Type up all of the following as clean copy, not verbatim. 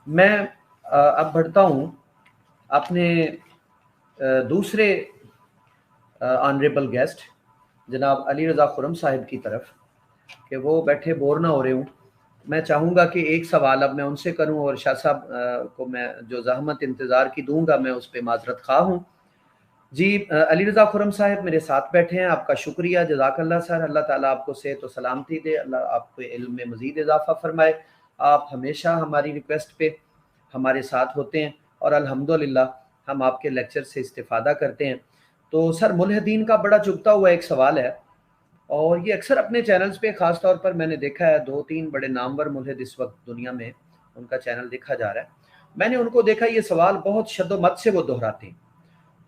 میں اب بڑھتا ہوں اپنے دوسرے آنریبل گیسٹ جناب علی رضا خرم صاحب کی طرف، کہ وہ بیٹھے بور نہ ہو رہے ہوں۔ میں چاہوں گا کہ ایک سوال اب میں ان سے کروں، اور شاہ صاحب کو میں جو زحمت انتظار کی دوں گا میں اس پہ معذرت خواہ ہوں۔ جی علی رضا خرم صاحب میرے ساتھ بیٹھے ہیں، آپ کا شکریہ، جزاک اللہ سر، اللہ تعالیٰ آپ کو صحت و سلامتی دے، اللہ آپ کو علم میں مزید اضافہ فرمائے۔ آپ ہمیشہ ہماری ریکویسٹ پہ ہمارے ساتھ ہوتے ہیں اور الحمدللہ ہم آپ کے لیکچر سے استفادہ کرتے ہیں۔ تو سر ملحدین کا بڑا چبھتا ہوا ایک سوال ہے، اور یہ اکثر اپنے چینلز پہ خاص طور پر میں نے دیکھا ہے، 2-3 بڑے نامور ملحد اس وقت دنیا میں ان کا چینل دیکھا جا رہا ہے، میں نے ان کو دیکھا یہ سوال بہت شد و مت سے وہ دہراتے ہیں۔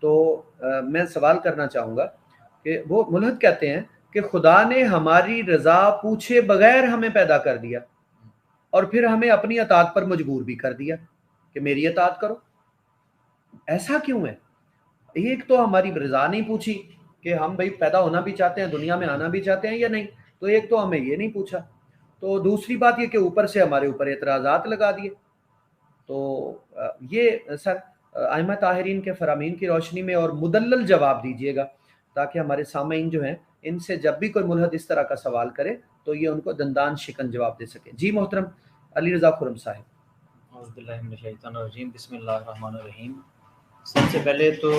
تو میں سوال کرنا چاہوں گا کہ وہ ملحد کہتے ہیں کہ خدا نے ہماری رضا پوچھے بغیر ہمیں پیدا کر دیا اور پھر ہمیں اپنی اطاعت پر مجبور بھی کر دیا کہ میری اطاعت کرو۔ ایسا کیوں ہے؟ ایک تو ہماری رضا نہیں پوچھی کہ ہم بھائی پیدا ہونا بھی چاہتے ہیں، دنیا میں آنا بھی چاہتے ہیں یا نہیں، تو ایک تو ہمیں یہ نہیں پوچھا، تو دوسری بات یہ کہ اوپر سے ہمارے اوپر اعتراضات لگا دیے۔ تو یہ سر ائمہ طاہرین کے فرامین کی روشنی میں اور مدلل جواب دیجیے گا، تاکہ ہمارے سامعین جو ہیں ان سے جب بھی کوئی ملحد اس طرح کا سوال کرے تو یہ ان کو دندان شکن جواب دے سکے۔ جی محترم علی رضا خرم صاحب۔ اعوذ باللہ من الشیطان الرجیم، بسم اللہ الرحمن الرحیم۔ سب سے پہلے تو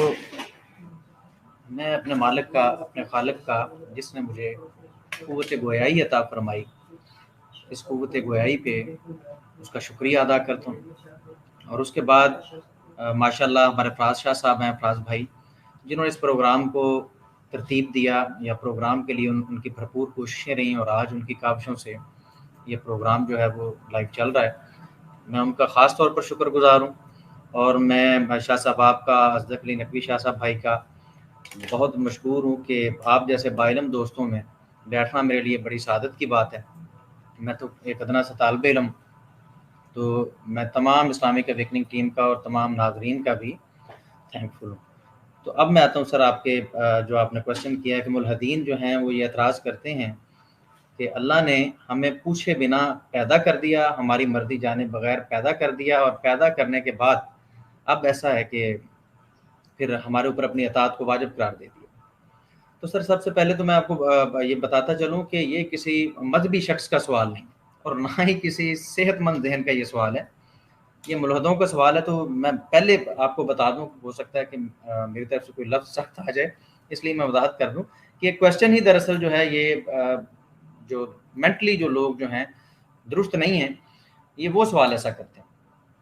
میں اپنے مالک کا، اپنے خالق کا، جس نے مجھے قوت گویائی عطا فرمائی، اس قوت گویائی پہ اس کا شکریہ ادا کرتا ہوں۔ اور اس کے بعد ماشاءاللہ ہمارے فراز شاہ صاحب ہیں، فراز بھائی، جنہوں نے اس پروگرام کو ترتیب دیا، یا پروگرام کے لیے ان کی بھرپور کوششیں رہیں، اور آج ان کی کاوشوں سے یہ پروگرام جو ہے وہ لائیو چل رہا ہے۔ میں ان کا خاص طور پر شکر گزار ہوں، اور میں شاہ صاحب آپ کا، ازدق علی نقوی شاہ صاحب بھائی کا بہت مشکور ہوں کہ آپ جیسے باعلم دوستوں میں بیٹھنا میرے لیے بڑی سعادت کی بات ہے۔ میں تو ایک ادنا سا طالب علم، تو میں تمام اسلامک اویکننگ ٹیم کا اور تمام ناظرین کا بھی تھینک فل ہوں۔ تو اب میں آتا ہوں سر آپ کے جو آپ نے کوشچن کیا ہے کہ ملحدین جو ہیں وہ یہ اعتراض کرتے ہیں کہ اللہ نے ہمیں پوچھے بنا پیدا کر دیا، ہماری مرضی جانے بغیر پیدا کر دیا، اور پیدا کرنے کے بعد اب ایسا ہے کہ پھر ہمارے اوپر اپنی اطاعت کو واجب قرار دے دیا۔ تو سر سب سے پہلے تو میں آپ کو یہ بتاتا چلوں کہ یہ کسی مذہبی شخص کا سوال نہیں، اور نہ ہی کسی صحت مند ذہن کا یہ سوال ہے، یہ ملحدوں کا سوال ہے۔ تو میں پہلے آپ کو بتا دوں، ہو سکتا ہے کہ میری طرف سے کوئی لفظ سخت آ جائے، اس لیے میں وضاحت کر دوں کہ یہ کویشچن ہی دراصل جو ہے یہ جو مینٹلی جو لوگ جو ہیں درست نہیں ہیں، یہ وہ سوال ایسا کرتے ہیں۔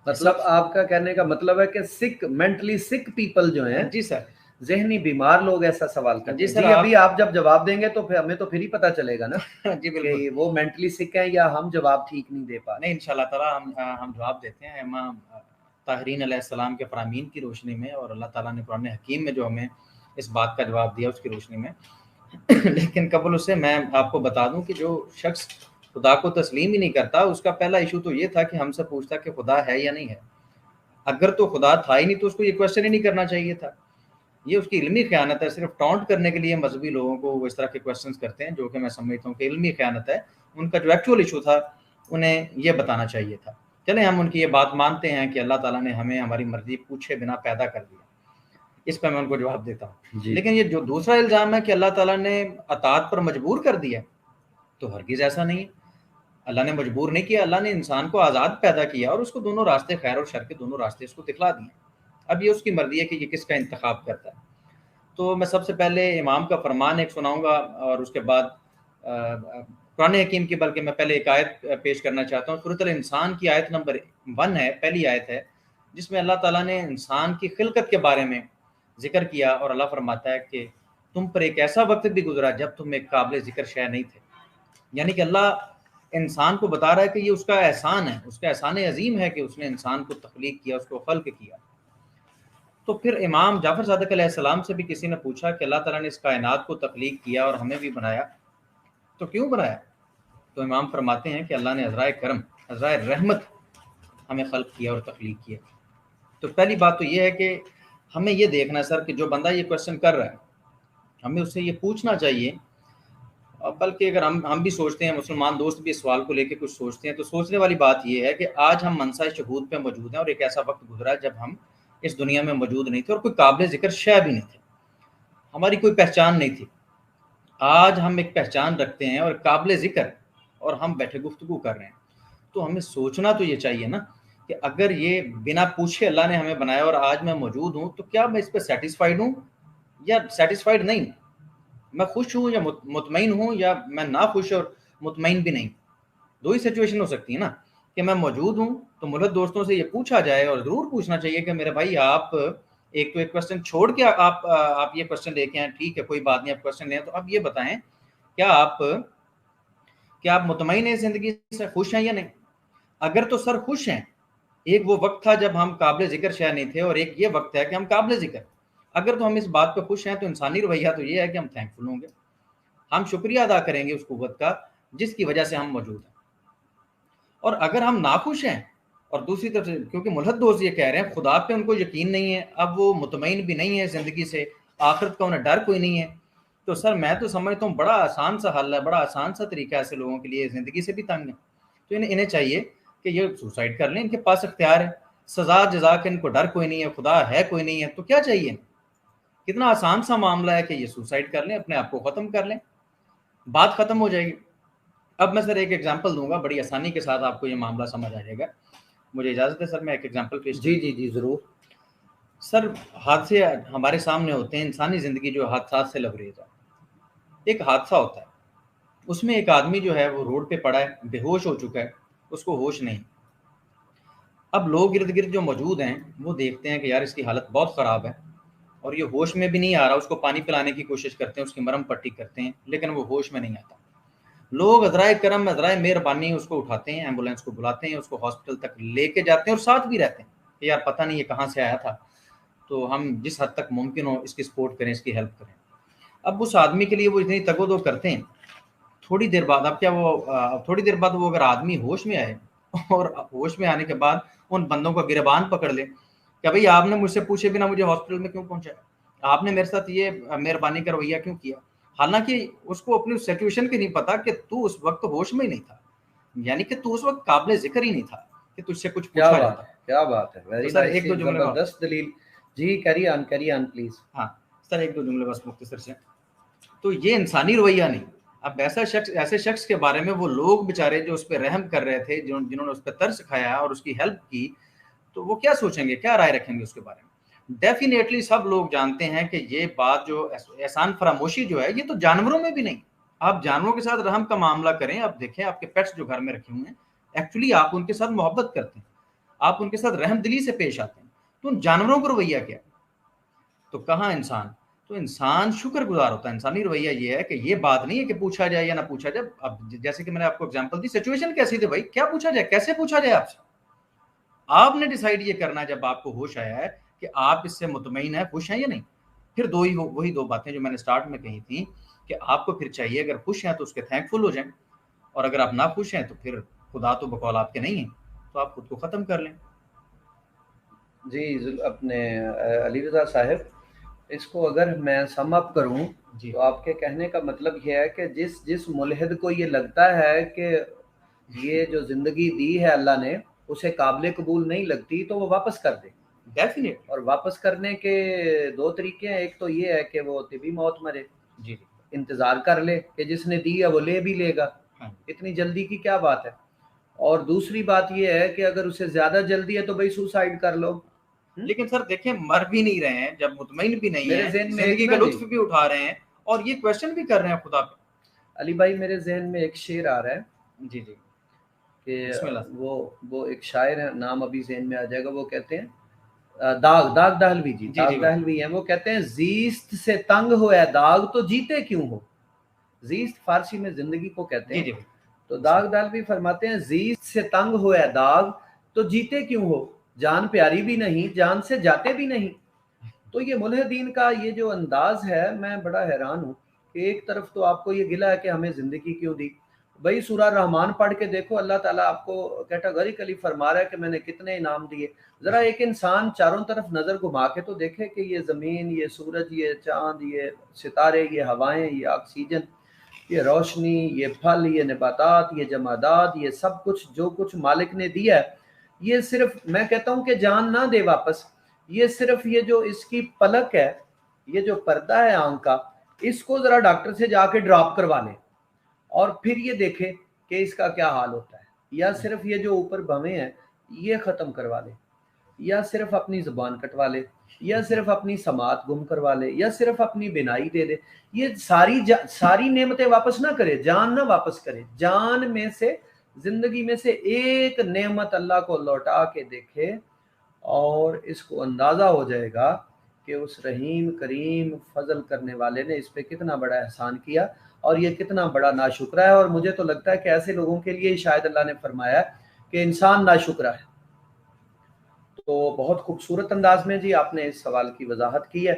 مطلب آپ کا کہنے کا مطلب ہے کہ سک مینٹلی سک پیپل جو ہیں، جی سر، ذہنی بیمار لوگ ایسا سوال کرتے ہیں۔ جی سر، جی ابھی آپ جب جواب دیں گے تو پھر ہمیں تو پھر ہی پتہ چلے گا نا جی کہ بالکل، وہ مینٹلی سک ہیں یا ہم جواب ٹھیک نہیں دے پا رہے۔ نہیں انشاءاللہ تعالیٰ ہم جواب دیتے ہیں امام طاہرین علیہ السلام کے فرامین کی روشنی میں، اور اللہ تعالیٰ نے قرآن حکیم میں جو ہمیں اس بات کا جواب دیا اس کی روشنی میں۔ لیکن قبل اس سے میں آپ کو بتا دوں کہ جو شخص خدا کو تسلیم ہی نہیں کرتا، اس کا پہلا ایشو تو یہ تھا کہ ہم سے پوچھتا کہ خدا ہے یا نہیں ہے۔ اگر تو خدا تھا ہی نہیں تو اس کو یہ کویشچن ہی نہیں کرنا چاہیے تھا۔ یہ اس کی علمی خیانت ہے، صرف ٹونٹ کرنے کے لیے مذہبی لوگوں کو وہ اس طرح کے کویشچنز کرتے ہیں، جو کہ میں سمجھتا ہوں کہ علمی خیانت ہے۔ ان کا جو ایکچوئل ایشو تھا انہیں یہ بتانا چاہیے تھا۔ چلیں ہم ان کی یہ بات مانتے ہیں کہ اللہ تعالیٰ نے ہمیں ہماری مرضی پوچھے بنا پیدا کر دیا، اس پہ میں ان کو جواب دیتا ہوں۔ لیکن یہ جو دوسرا الزام ہے کہ اللہ تعالیٰ نے اطاعت پر مجبور کر دیا، تو ہرگز ایسا نہیں ہے۔ اللہ نے مجبور نہیں کیا، اللہ نے انسان کو آزاد پیدا کیا اور اس کو دونوں راستے، خیر اور شر کے دونوں راستے اس کو دکھلا دیے۔ اب یہ اس کی مرضی ہے کہ یہ کس کا انتخاب کرتا ہے۔ تو میں سب سے پہلے امام کا فرمان ایک سناؤں گا، اور اس کے بعد قرآن حکیم کی، بلکہ میں پہلے ایک آیت پیش کرنا چاہتا ہوں۔ سورۃ الانسان کی آیت نمبر 1 ہے، پہلی آیت ہے، جس میں اللہ تعالیٰ نے انسان کی خلقت کے بارے میں ذکر کیا، اور اللہ فرماتا ہے کہ تم پر ایک ایسا وقت بھی گزرا جب تم ایک قابل ذکر شے نہیں تھے۔ یعنی کہ اللہ انسان کو بتا رہا ہے کہ یہ اس کا احسان ہے، اس کا احسان عظیم ہے کہ اس نے انسان کو تخلیق کیا، اس کو خلق کیا۔ تو پھر امام جعفر صادق علیہ السلام سے بھی کسی نے پوچھا کہ اللہ تعالیٰ نے اس کائنات کو تخلیق کیا اور ہمیں بھی بنایا، تو کیوں بنایا؟ تو امام فرماتے ہیں کہ اللہ نے عذرائے کرم، عذرائے رحمت ہمیں خلق کیا اور تخلیق کیا۔ تو پہلی بات تو یہ ہے کہ ہمیں یہ دیکھنا ہے سر کہ جو بندہ یہ کویشچن کر رہا ہے، ہمیں اس سے یہ پوچھنا چاہیے، بلکہ اگر ہم بھی سوچتے ہیں، مسلمان دوست بھی اس سوال کو لے کے کچھ سوچتے ہیں، تو سوچنے والی بات یہ ہے کہ آج ہم منصہ شہود پہ موجود ہیں، اور ایک ایسا وقت گزرا جب ہم اس دنیا میں موجود نہیں تھے اور کوئی قابل ذکر شے بھی نہیں تھے، ہماری کوئی پہچان نہیں تھی۔ آج ہم ایک پہچان رکھتے ہیں اور قابل ذکر، اور ہم بیٹھے گفتگو کر رہے ہیں۔ تو ہمیں سوچنا تو یہ چاہیے نا کہ اگر یہ بنا پوچھے اللہ نے ہمیں بنایا اور آج میں موجود ہوں، تو کیا میں اس پہ سیٹسفائیڈ ہوں یا سیٹسفائیڈ نہیں ہوں؟ میں خوش ہوں یا مطمئن ہوں، یا میں نہ خوش اور مطمئن بھی نہیں؟ دو ہی سچویشن ہو سکتی ہے نا، کہ میں موجود ہوں تو ملحد دوستوں سے یہ پوچھا جائے، اور ضرور پوچھنا چاہیے کہ میرے بھائی آپ ایک کوشچن چھوڑ کے آپ یہ کوشچن لے کے آئیں، ٹھیک ہے کوئی بات نہیں، آپ کوشچن لیں، تو اب یہ بتائیں کیا آپ مطمئن ہیں زندگی سے، خوش ہیں یا نہیں؟ اگر تو سر خوش ہیں، ایک وہ وقت تھا جب ہم قابل ذکر شے نہیں تھے، اور ایک یہ وقت ہے کہ ہم قابل ذکر، اگر تو ہم اس بات پہ خوش ہیں تو انسانی رویہ تو یہ ہے کہ ہم تھینکفل ہوں گے، ہم شکریہ ادا کریں گے اس قوت کا جس کی وجہ سے ہم موجود ہیں۔ اور اگر ہم ناخوش ہیں، اور دوسری طرف سے کیونکہ ملحد دوست یہ کہہ رہے ہیں خدا پہ ان کو یقین نہیں ہے، اب وہ مطمئن بھی نہیں ہے زندگی سے، آخرت کا انہیں ڈر کوئی نہیں ہے، تو سر میں تو سمجھتا ہوں بڑا آسان سا حل ہے، بڑا آسان سا طریقہ ہے ایسے لوگوں کے لیے، زندگی سے بھی تنگ ہے تو انہیں چاہیے کہ یہ سوسائڈ کر لیں، ان کے پاس اختیار ہے، سزا جزا کے ان کو ڈر کوئی نہیں ہے، خدا ہے کوئی نہیں ہے، تو کیا چاہیے؟ کتنا آسان سا معاملہ ہے کہ یہ سوسائڈ کر لیں، اپنے آپ کو ختم کر لیں، بات ختم ہو جائے گی۔ اب میں سر ایک ایگزامپل دوں گا، بڑی آسانی کے ساتھ آپ کو یہ معاملہ سمجھ آ جائے گا، مجھے اجازت ہے سر میں ایک ایگزامپل پیش کروں؟ جی ضرور سر حادثے ہمارے سامنے ہوتے ہیں، انسانی زندگی جو حادثات سے لبریز ہے۔ ایک حادثہ ہوتا ہے، اس میں ایک آدمی جو ہے وہ روڈ پہ پڑا ہے، بے ہوش ہو چکا ہے، اس کو ہوش نہیں۔ اب لوگ ارد گرد جو موجود ہیں وہ دیکھتے ہیں کہ یار اس کی حالت بہت خراب ہے، اور یہ ہوش میں بھی نہیں آ رہا، اس کو پانی پلانے کی کوشش کرتے ہیں، اس کی مرہم پٹی کرتے ہیں، لیکن وہ ہوش میں نہیں آتا۔ لوگ عذرائے کرم عذرائے مہربانی اس کو اٹھاتے ہیں، ایمبولینس کو بلاتے ہیں، اس کو ہاسپٹل تک لے کے جاتے ہیں، اور ساتھ بھی رہتے ہیں کہ یار پتہ نہیں یہ کہاں سے آیا تھا، تو ہم جس حد تک ممکن ہو اس کی سپورٹ کریں، اس کی ہیلپ کریں۔ اب اس آدمی کے لیے وہ اتنی تگ و دو کرتے ہیں، تھوڑی دیر بعد تھوڑی دیر بعد وہ اگر آدمی ہوش میں آئے، اور ہوش میں آنے کے بعد ان بندوں کا گریبان پکڑ لے کہ بھئی آپ نے مجھ سے پوچھے بنا مجھے ہاسپٹل میں کیوں پہنچایا، آپ نے میرے ساتھ یہ مہربانی کا رویہ کیوں کیا، حالانکہ اس کو اپنی سچویشن کی نہیں پتا کہ تو اس وقت ہوش میں ہی نہیں تھا، یعنی کہ تو اس وقت قابل ذکر ہی نہیں تھا کہ تجھ سے کچھ کیا پوچھا بات جاتا۔ ہے، کیا بات ہے، تو ویری سر ایک نائس، دو جملے میں، زبردست دلیل۔ جی کیری آن پلیز۔ ہاں سر ایک دو جملے بس مختصر سے، تو یہ انسانی رویہ نہیں۔ اب ایسے شخص کے بارے میں وہ لوگ بیچارے جو اس پہ رحم کر رہے تھے، جنہوں نے اس پہ ترس کھایا اور اس کی ہیلپ کی، تو وہ کیا سوچیں گے، کیا رائے رکھیں گے اس کے بارے میں؟ ڈیفینیٹلی سب لوگ جانتے ہیں کہ یہ بات جو احسان فراموشی جو ہے یہ تو جانوروں میں بھی نہیں۔ آپ جانوروں کے ساتھ رحم کا معاملہ کریں، آپ دیکھیں آپ کے پیٹس جو گھر میں رکھے ہوئے ہیں، ایکچولی آپ ان کے ساتھ محبت کرتے ہیں، آپ ان کے ساتھ رحم دلی سے پیش آتے ہیں، تو ان جانوروں کا رویہ کیا؟ تو کہاں انسان؟ تو انسان شکر گزار ہوتا ہے۔ انسانی رویہ یہ ہے کہ یہ بات نہیں ہے کہ پوچھا جائے یا نہ پوچھا جائے۔ اب جیسے کہ میں نے آپ کو اگزامپل دی، سچویشن کیسی تھی بھائی، کیا پوچھا جائے، کیسے پوچھا جائے آپ سے؟ آپ نے ڈیسائیڈ یہ کرنا ہے جب آپ کو ہوش آیا ہے کہ آپ اس سے مطمئن ہیں، خوش ہیں یا نہیں۔ پھر وہی دو باتیں جو میں نے سٹارٹ میں کہی تھیں کہ آپ کو پھر چاہیے اگر خوش ہیں تو اس کے تھینکفل ہو جائیں، اور اگر آپ نہ خوش ہیں تو پھر خدا تو بقول آپ کے نہیں ہیں، تو آپ خود کو ختم کر لیں۔ جی اپنے علی رضا صاحب، اس کو اگر میں سم اپ کروں جی تو آپ کے کہنے کا مطلب یہ ہے کہ جس ملحد کو یہ لگتا ہے کہ یہ جو زندگی دی ہے اللہ نے اسے قابل قبول نہیں لگتی تو وہ واپس کر دے۔ ڈیفینیٹ۔ اور واپس کرنے کے دو طریقے ہیں، ایک تو یہ ہے کہ وہ طبی موت مرے، جی انتظار کر لے کہ جس نے دی ہے وہ لے بھی لے گا، اتنی جلدی کی کیا بات ہے۔ اور دوسری بات یہ ہے کہ اگر اسے زیادہ جلدی ہے تو بھائی سوسائڈ کر لو۔ لیکن سر دیکھیں مر بھی نہیں رہے ہیں، جب مطمئن بھی نہیں میرے ہیں، ذہن میں زندگی کا لطف بھی اٹھا رہے ہیں، اور یہ کویسچن بھی کر رہے ہیں خدا پہ۔ علی بھائی میرے ذہن میں ایک شعر آ رہا ہے جی کہ بسم اللہ۔ وہ ایک شاعر ہے، نام ابھی ذہن میں آ جائے گا، وہ کہتے ہیں داغ دہلوی، داغ دہلوی ہیں، وہ کہتے ہیں زیست سے تنگ ہو اے داغ تو جیتے کیوں ہو۔ زیست فارسی میں زندگی کو کہتے ہیں، تو داغ دہلوی فرماتے ہیں زیست سے تنگ ہو اے داغ تو جیتے کیوں ہو، جان پیاری بھی نہیں جان سے جاتے بھی نہیں۔ تو یہ ملحدین کا یہ جو انداز ہے، میں بڑا حیران ہوں کہ ایک طرف تو آپ کو یہ گلہ ہے کہ ہمیں زندگی کیوں دی، بھائی سورہ رحمان پڑھ کے دیکھو، اللہ تعالیٰ آپ کو کیٹاگوریکلی فرما رہا ہے کہ میں نے کتنے انعام دیے۔ ذرا ایک انسان چاروں طرف نظر گھما کے تو دیکھے کہ یہ زمین، یہ سورج، یہ چاند، یہ ستارے، یہ ہوائیں، یہ آکسیجن، یہ روشنی، یہ پھل، یہ نباتات، یہ جمادات، یہ سب کچھ جو کچھ مالک نے دیا ہے، یہ صرف میں کہتا ہوں کہ جان نہ دے واپس، یہ صرف یہ جو اس کی پلک ہے، یہ جو پردہ ہے آنکھ کا، اس کو ذرا ڈاکٹر سے جا کے ڈراپ کروا لے اور پھر یہ دیکھے کہ اس کا کیا حال ہوتا ہے. یا صرف یہ جو اوپر بھویں ہیں یہ ختم کروا لے، یا صرف اپنی زبان کٹوا لے، یا صرف اپنی سماعت گم کروا لے، یا صرف اپنی بینائی دے دے، یہ ساری نعمتیں واپس نہ کرے، جان نہ واپس کرے. جان میں سے، زندگی میں سے ایک نعمت اللہ کو لوٹا کے دیکھے اور اس کو اندازہ ہو جائے گا کہ اس رحیم کریم فضل کرنے والے نے اس پہ کتنا بڑا احسان کیا اور یہ کتنا بڑا ناشکرہ ہے. اور مجھے تو لگتا ہے کہ ایسے لوگوں کے لیے شاید اللہ نے فرمایا کہ انسان ناشکرہ ہے. تو بہت خوبصورت انداز میں جی آپ نے اس سوال کی وضاحت کی ہے.